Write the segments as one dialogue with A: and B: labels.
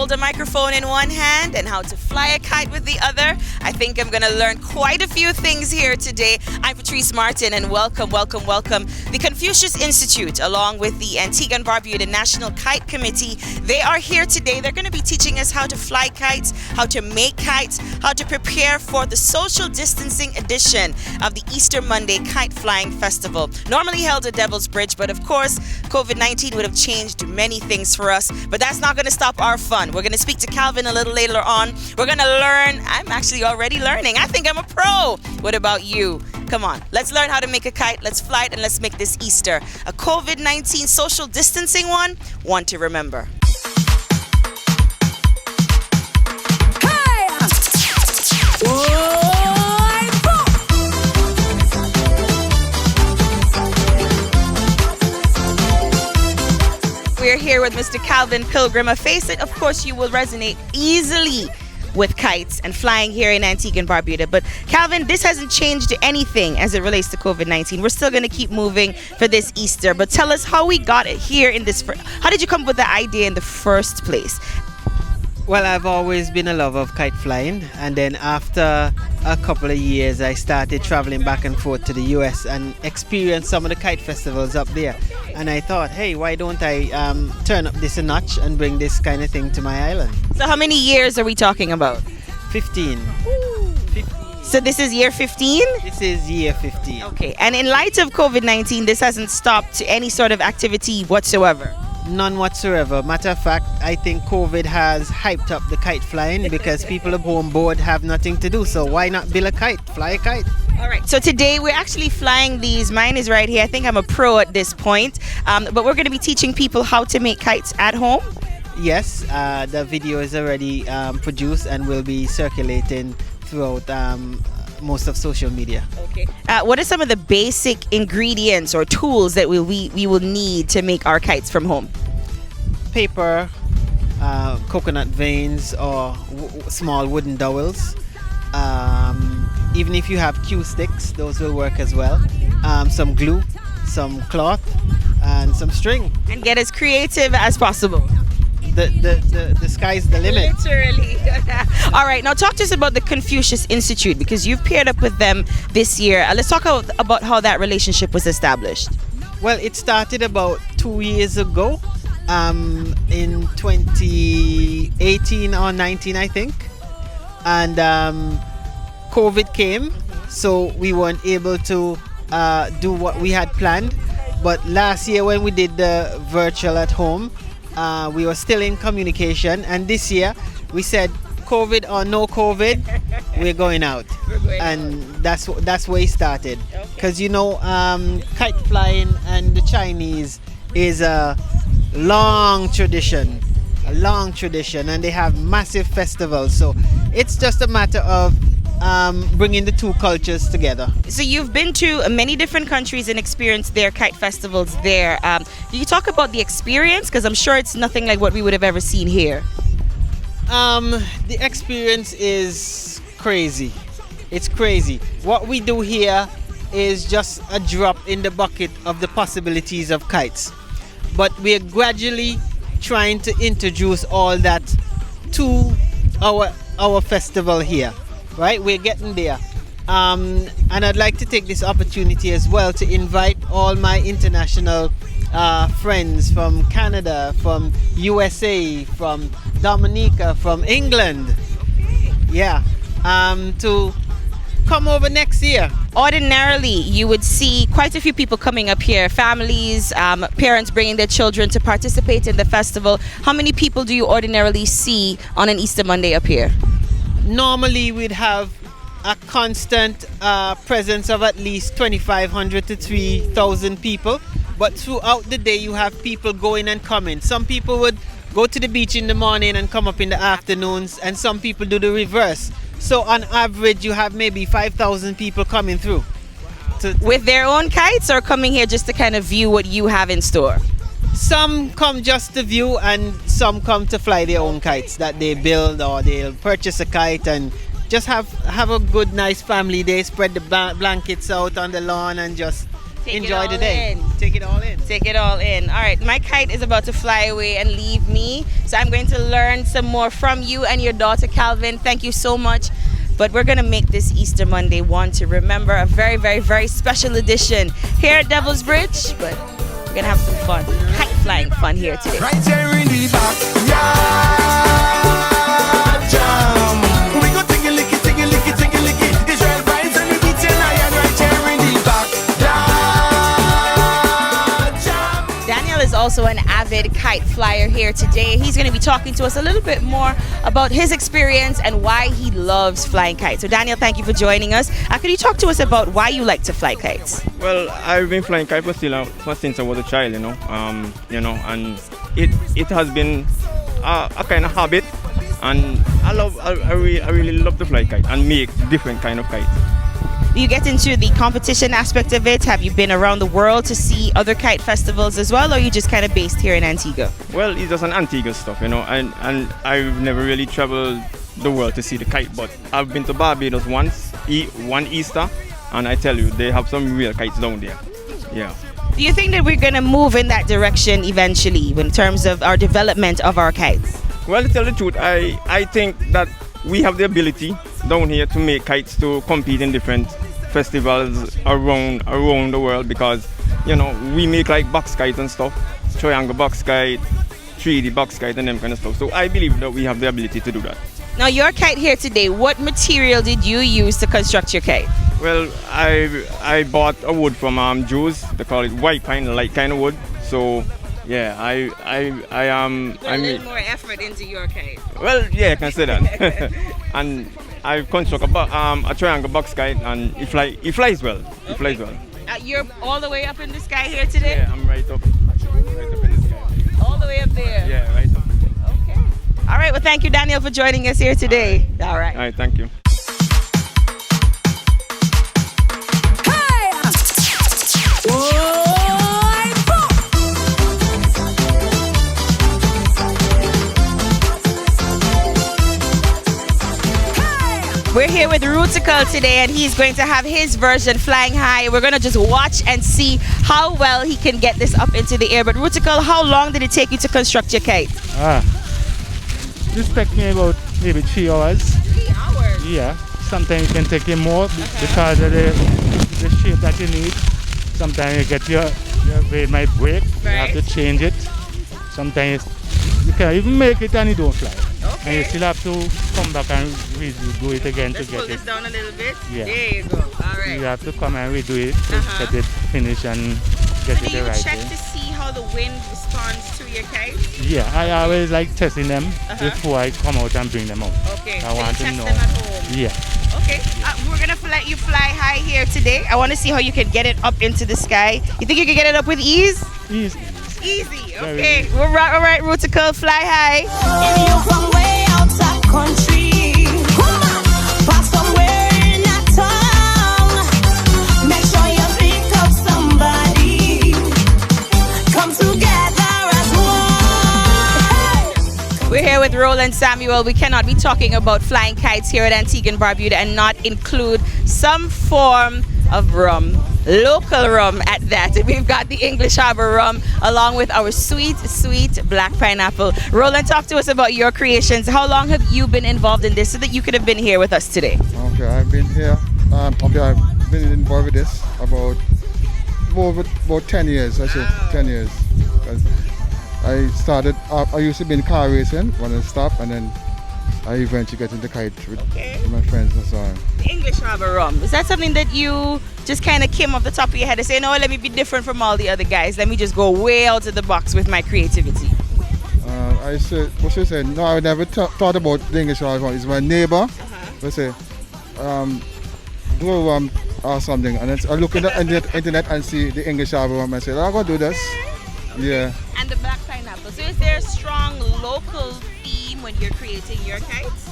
A: hold a microphone in one hand and how to fly a kite with the other. I think I'm going to learn quite a few things here today. I'm Patrice Martin, and welcome. The Confucius Institute, along with the Antigua and Barbuda National Kite Committee, they are here today. They're going to be teaching us how to fly kites, how to make kites, how to prepare for the social distancing edition of the Easter Monday Kite Flying Festival, normally held at Devil's Bridge, but of course, COVID-19 would have changed many things for us, but that's not going to stop our fun. We're going to speak to Calvin a little later on. We're going to learn. I'm actually already learning. I think I'm a pro. What about you? Come on, let's learn how to make a kite. Let's fly it, and let's make this Easter a COVID-19 social distancing one to remember. We're here with Mr. Calvin Pilgrim. A face that, of course, you will resonate easily with kites and flying here in Antigua and Barbuda. But Calvin, this hasn't changed anything as it relates to COVID-19. We're still going to keep moving for this Easter. But tell us how we got it here in this. How did you come up with the idea in the first place?
B: Well, I've always been a lover of kite flying, and then after a couple of years I started traveling back and forth to the US and experienced some of the kite festivals up there, and I thought, hey, why don't I turn up this a notch and bring this kind of thing to my island.
A: So how many years are we talking about?
B: 15. 15.
A: So this is year 15?
B: This is year 15.
A: Okay, and in light of COVID-19, this hasn't stopped any sort of activity whatsoever?
B: None whatsoever. Matter of fact, I think COVID has hyped up the kite flying because people at home bored, have nothing to do. So why not build a kite, fly a kite?
A: All right, so today we're actually flying these. Mine is right here. I think I'm a pro at this point. But we're going to be teaching people how to make kites at home.
B: Yes, the video is already produced and will be circulating throughout most of social media.
A: Okay. What are some of the basic ingredients or tools that we will need to make our kites from home?
B: Paper, coconut veins, or small wooden dowels. Even if you have cue sticks, those will work as well. Some glue, some cloth, and some string.
A: And get as creative as possible.
B: The sky's the limit.
A: Literally. All right, now talk to us about the Confucius Institute, because you've paired up with them this year. Let's talk about how that relationship was established.
B: Well, it started about 2 years ago, in 2018 or 19, I think. And COVID came, so we weren't able to do what we had planned. But last year when we did the virtual at home, we were still in communication, and this year we said, COVID or no COVID, we're going out. And that's where it started. Because kite flying and the Chinese is a long tradition, and they have massive festivals. So it's just a matter of bringing the two cultures together.
A: So you've been to many different countries and experienced their kite festivals there. Can you talk about the experience? Because I'm sure it's nothing like what we would have ever seen here.
B: The experience is crazy. It's crazy. What we do here is just a drop in the bucket of the possibilities of kites. But we're gradually trying to introduce all that to our festival here. Right, we're getting there. And I'd like to take this opportunity as well to invite all my international friends from Canada, from USA, from Dominica, from England. Yeah, to come over next year.
A: Ordinarily, you would see quite a few people coming up here, families, parents bringing their children to participate in the festival. How many people do you ordinarily see on an Easter Monday up here?
B: Normally we'd have a constant presence of at least 2,500 to 3,000 people, but throughout the day you have people going and coming. Some people would go to the beach in the morning and come up in the afternoons, and some people do the reverse. So on average you have maybe 5,000 people coming through.
A: With their own kites, or coming here just to kind of view what you have in store?
B: Some come just to view, and some come to fly their own kites that they build, or they'll purchase a kite and just have a good, nice family day, spread the blankets out on the lawn and just enjoy the day. Take it all in.
A: Take it all in. All right, my kite is about to fly away and leave me. So I'm going to learn some more from you and your daughter, Calvin. Thank you so much. But we're going to make this Easter Monday one to remember, a very, very, very special edition here at Devil's Bridge. But we're going to have some fun, kite flying fun here today.
C: Right here in the back, yeah, jam. We go take a licky, take a licky, take a licky. Israel vibes and the beats and iron right here in the back, yeah, jam.
A: Daniel is also an avid kite flyer here today. He's going to be talking to us a little bit more about his experience and why he loves flying kites. So Daniel, thank you for joining us. Could you talk to us about why you like to fly kites?
D: Well, I've been flying kite since I was a child, and it has been a kind of habit, and I really love to fly kite and make different kind of kites.
A: Do you get into the competition aspect of it? Have you been around the world to see other kite festivals as well, or are you just kind of based here in Antigua?
D: Well, it's just an Antigua stuff, and I've never really traveled the world to see the kite, but I've been to Barbuda once, one Easter, and I tell you, they have some real kites down there. Yeah.
A: Do you think that we're going to move in that direction eventually in terms of our development of our kites?
D: Well, to tell the truth, I think that we have the ability down here to make kites to compete in different festivals around the world, because we make like box kites and stuff, triangle box kite, 3D box kite and them kind of stuff. So I believe that we have the ability to do that.
A: Now your kite here today, what material did you use to construct your kite?
D: Well, I bought a wood from Jews. They call it white pine, light kind of wood. So yeah, I
A: put a little more effort into your kite.
D: Well, yeah, I can say that. And I construct a triangle box kite, and it flies well. It flies well.
A: You're all the way up in the sky here today?
D: Yeah, I'm right up in the sky.
A: All the way up there?
D: Yeah, right up.
A: Okay. All right, well, thank you, Daniel, for joining us here today. All right.
D: All right, thank you.
A: We're here with Rutical today, and he's going to have his version flying high. We're going to just watch and see how well he can get this up into the air. But Rutical, how long did it take you to construct your kite?
E: This took me about maybe 3 hours.
A: 3 hours?
E: Yeah. Sometimes it can take you more because of the shape that you need. Sometimes you get your blade might break. You have to change it. Sometimes you can even make it and it don't fly.
A: Okay.
E: And you still have to come back and redo it again
A: Let's
E: to get
A: pull this
E: it.
A: down a little bit.
E: Yeah.
A: There you go. All right.
E: You have to come and redo it to get it finished and get
A: So
E: it
A: do
E: the
A: you
E: right
A: check
E: way.
A: to see how the wind responds to your kite?
E: Yeah, I always like testing them before I come out and bring them out.
A: Okay.
E: I
A: So
E: want
A: you
E: to
A: test
E: know.
A: them at home?
E: Yeah.
A: Okay. We're going to let you fly high here today. I want to see how you can get it up into the sky. You think you can get it up with ease?
E: Easy.
A: Easy.
E: Very
A: Okay.
E: easy.
A: All right, Rutical, fly high.
F: If you from way outside country, come on, pass somewhere in a town. Make sure you pick up somebody. Come together as one.
A: We're here with Roland Samuel. We cannot be talking about flying kites here at Antigua and Barbuda and not include some form of rum. Local rum at that. We've got the English Harbor rum along with our sweet, sweet black pineapple. Roland, talk to us about your creations. How long have you been involved in this so that you could have been here with us today?
G: Okay, I've been here. I've been involved with this about 10 years. I say 10 years. 'Cause I started. I used to be in car racing when I stopped, and then I eventually get into kite with my friends and so on.
A: The English Harbor rum. Is that something that you just kind of came off the top of your head and say, no, let me be different from all the other guys. Let me just go way out of the box with my creativity.
G: I said, what I said, no, I never thought about the English Harbor. It's my neighbor. I say, do a rum or something, and then I look in the internet and see the English Harbor rum. I said, I'm gonna do this. Yeah.
A: And the black pineapple. So is there a strong local theme when you're creating your kites?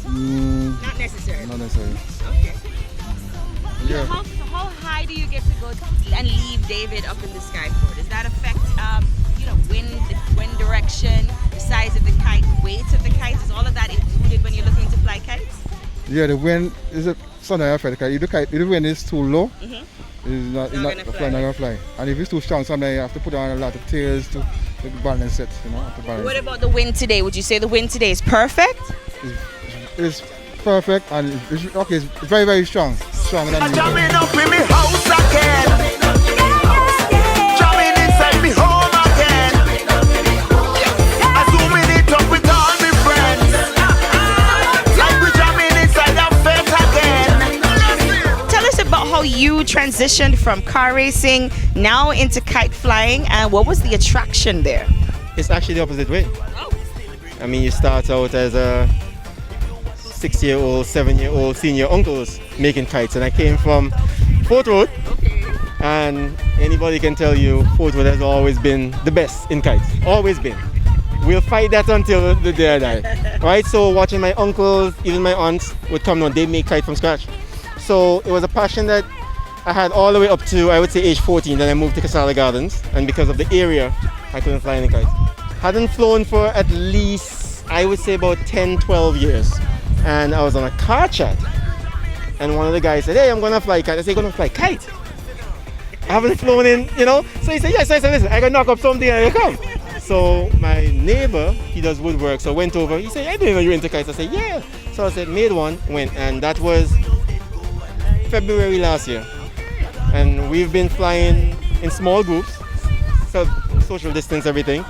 A: Not necessarily.
G: Not necessarily.
A: Okay.
G: Yeah.
A: How high do you get to go and leave David up in the sky for? Does that affect, wind direction, the size of the kite, weight of the kite? Is all of that included when you're looking to fly kites?
G: Yeah, the wind is a sometimes affect the kite. If the wind is too low,
A: Not gonna fly.
G: not gonna fly. And if it's too strong, sometimes you have to put on a lot of tails to balance it. You know, to balance
A: What
G: it.
A: about the wind today? Would you say the wind today is perfect?
G: It's perfect and it's okay. It's very very strong, stronger than
C: I'm
G: usual.
C: jamming up in me house again. Jamming inside me home again. I zooming it up with all my friends. Like we jamming inside our face again.
A: Tell us about how you transitioned from car racing now into kite flying, and what was the attraction there?
H: It's actually the opposite way. I mean, you start out as a 6-year-old, 7-year-old senior uncles making kites, and I came from Fort Road. And anybody can tell you Fort Road has always been the best in kites. Always been. We'll fight that until the day I die. Right? So watching my uncles, even my aunts would come down, they make kites from scratch. So it was a passion that I had all the way up to, I would say, age 14. Then I moved to Casala Gardens, and because of the area, I couldn't fly any kites. Hadn't flown for at least, I would say, about 10, 12 years. And I was on a car chat, and one of the guys said, "Hey, I'm gonna fly kite." I said, "You're gonna fly kite? I haven't flown in, you know?" So he said, "Yes." I said, "Listen, I gotta knock up something and I come." So my neighbor, he does woodwork, so I went over. He said, "I didn't know you were into kites." I said, "Yeah." So I said, made one, went, and that was February last year. And we've been flying in small groups, social distance, everything,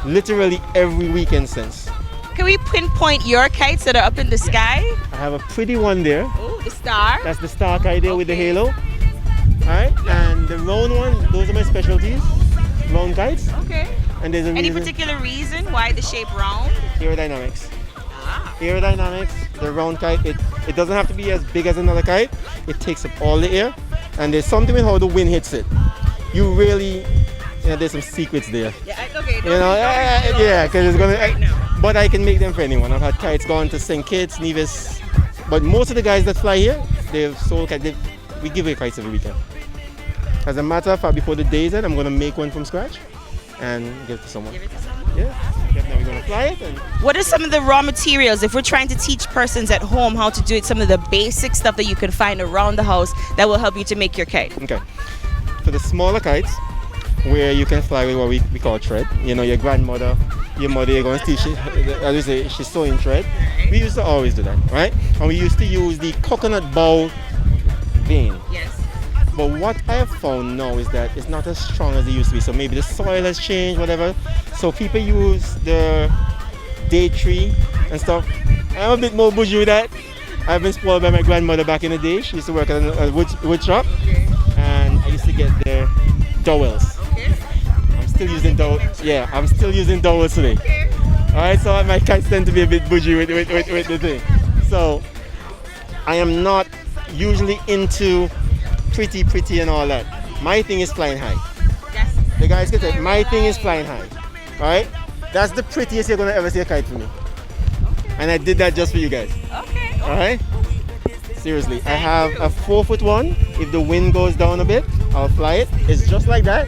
H: literally every weekend since.
A: Can we pinpoint your kites that are up in the sky?
H: I have a pretty one there.
A: Oh, the star.
H: That's the star kite there with the
A: Okay.
H: halo. Alright, and the round one, those are my specialties. Round kites.
A: Okay.
H: And there's a
A: Any
H: reason.
A: particular reason why the shape round?
H: Aerodynamics. Aerodynamics, the round kite, it doesn't have to be as big as another kite. It takes up all the air. And there's something with how the wind hits it. You really, there's some secrets there.
A: Yeah, okay.
H: Because it's gonna. But I can make them for anyone. I've had kites gone to St. Kitts, Nevis. But most of the guys that fly here, they've sold kites. We give away kites every weekend. As a matter of fact, before the day is out, I'm gonna make one from scratch and give it to someone.
A: Give it to someone?
H: Yeah. Now we're gonna fly it. And
A: What are some of the raw materials, if we're trying to teach persons at home how to do it, some of the basic stuff that you can find around the house that will help you to make your kite?
H: okay. For the smaller kites, where you can fly with what we call thread. You know, your grandmother, your mother, you're going to teach it, as we say, she's sewing thread. We used to always do that, right? And we used to use the coconut bowl vein.
A: Yes.
H: But what I have found now is that it's not as strong as it used to be. So maybe the soil has changed, whatever. So people use the day tree and stuff. I'm a bit more bougie with that. I've been spoiled by my grandmother back in the day. She used to work at a wood shop. And I used to get the dowels. I'm still using dowels. Yeah, I'm still using dowels today. Alright, so my kites tend to be a bit bougie with the thing. So I am not usually into pretty and all that. My thing is flying high.
A: Yes.
H: The guys can say, my thing is flying high. Alright? That's the prettiest you're gonna ever see a kite from me. And I did that just for you guys.
A: Okay.
H: Alright? Seriously. I have a 4-foot one. If the wind goes down a bit, I'll fly it. It's just like that.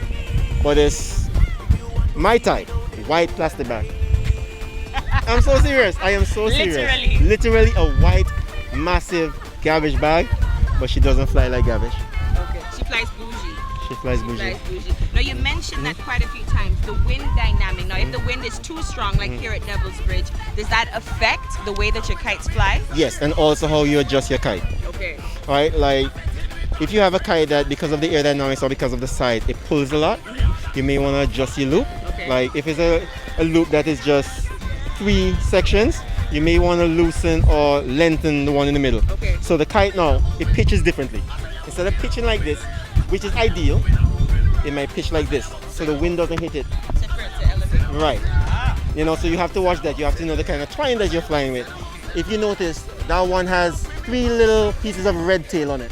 H: But it's my type. White plastic bag. I'm so serious. I am so serious. Literally a white, massive garbage bag. But she doesn't fly like garbage.
A: Okay. She flies bougie.
H: She flies bougie.
A: Now you mentioned that quite a few times, the wind dynamic. Now if the wind is too strong, like here at Devil's Bridge, does that affect the way that your kites fly?
H: Yes, and also how you adjust your kite.
A: Okay.
H: Alright, like if you have a kite that because of the aerodynamics or because of the side, it pulls a lot, you may want to adjust your loop.
A: Okay.
H: Like if it's a loop that is just 3 sections, you may want to loosen or lengthen the one in the middle.
A: Okay.
H: So the kite now, it pitches differently. Instead of pitching like this, which is ideal, it might pitch like this, so the wind doesn't hit it.
A: Separate to elevate.
H: Right. You know, so you have to watch that. You have to know the kind of twine that you're flying with. If you notice, that one has 3 little pieces of red tail on it.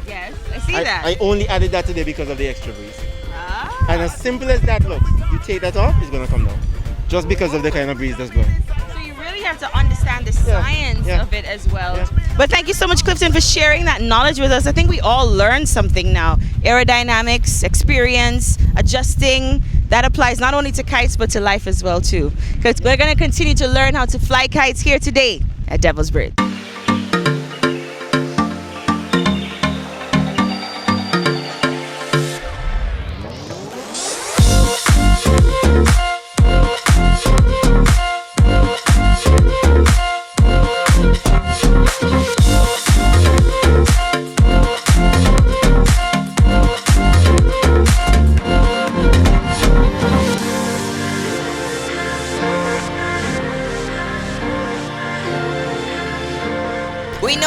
A: Yes, I see that.
H: I only added that today because of the extra breeze.
A: Ah.
H: And as simple as that looks, you take that off, it's gonna come down. Just because of the kind of breeze that's blowing.
A: So you really have to understand the science of it as well.
H: Yeah.
A: But thank you so much, Clifton, for sharing that knowledge with us. I think we all learned something now. Aerodynamics, experience, adjusting, that applies not only to kites but to life as well too. Because we're going to continue to learn how to fly kites here today at Devil's Bridge.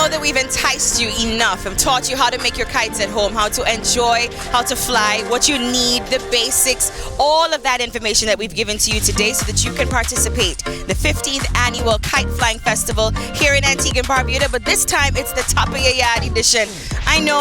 A: know that we've enticed you enough and taught you how to make your kites at home, how to enjoy, how to fly, what you need, the basics, all of that information that we've given to you today so that you can participate. The 15th annual Kite Flying Festival here in Antigua and Barbuda, but this time it's the Top of Your Yard edition. I know,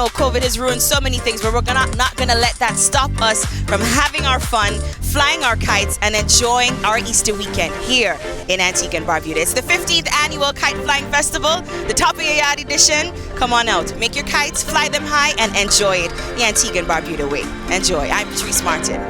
A: COVID has ruined so many things, but we're not gonna let that stop us from having our fun, flying our kites, and enjoying our Easter weekend here in Antigua and Barbuda. It's the 15th annual Kite Flying Festival, the Top of Your Yard edition. Come on out, make your kites, fly them high, and enjoy it the Antigua and Barbuda way. Enjoy. I'm Patrice Martin.